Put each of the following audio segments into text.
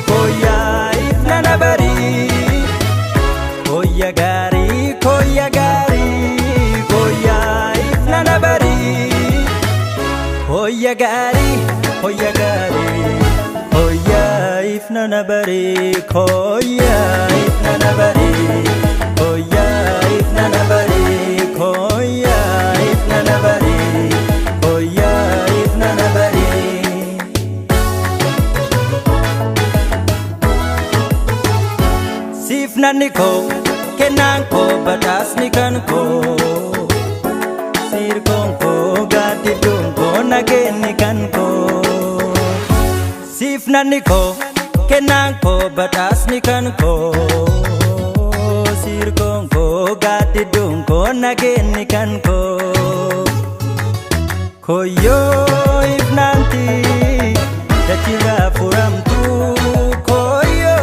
kooyaa ifna na bari. Kooyaa gari ifna na bari. Kooyaa ifna na bari. Kooyaa ifna na bari. Kooyaa ifna na bari. Kooyaa ifna na bari. Kooyaa ifna na bari. Sifnani ko kenan ko badasni kan ko. Sirkon ko gati dun ko nageni kan ko. Sifnani ko kenan ko badasni kan ko. Sirkon ko gati dun ko nageni kan ko. Koyo ifnanti dachira furamtu. Koyo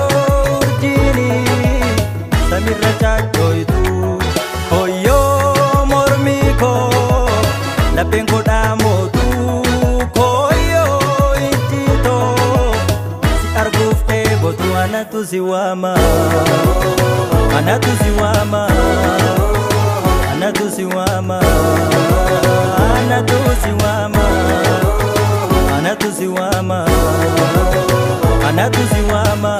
urjini samirra chachoitu. Koyo mormiko lapengo damotu. Koyo itito si argufte botu anatu siwama. Anatu siwama. Anatu siwama. Anatu siwama. Anatu siwama. Anatu siwama.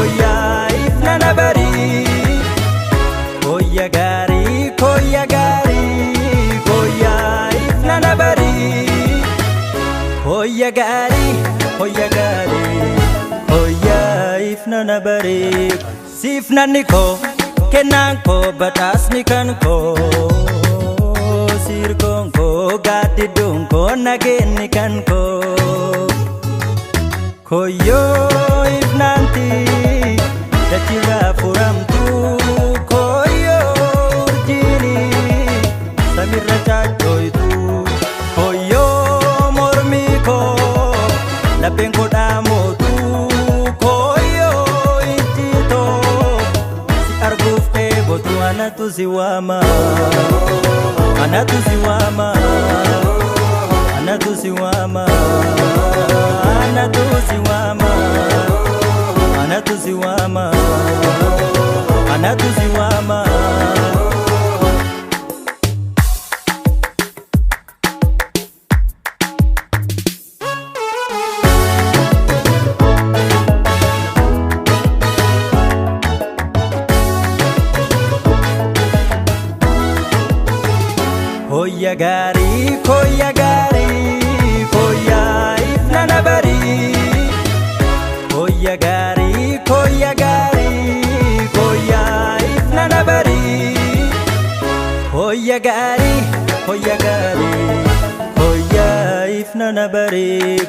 Kooyaa ifna na bari. Kooyaa ifna na bari. Kooyaa ifna na bari. Sifnani ko kenan ko badasni kan ko. Sirkon ko gati dun ko nageni kan ko. Koyo ifnanti dachira furamtu. Koyo urjini samirra chachoitu. Koyo mormiko lapengo damotu. Koyo itito si argufte botu anatu siwama. Anatu siwama. Anatu siwama. Anatu siwama. Anatu siwama. Anatu siwama. Kooyaa ifna na bari. Kooyaa ifna na bari. Kooyaa ifna na bari.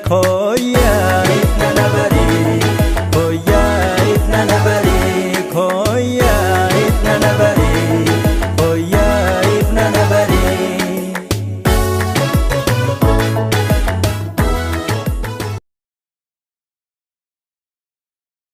Kooyaa ifna na bari.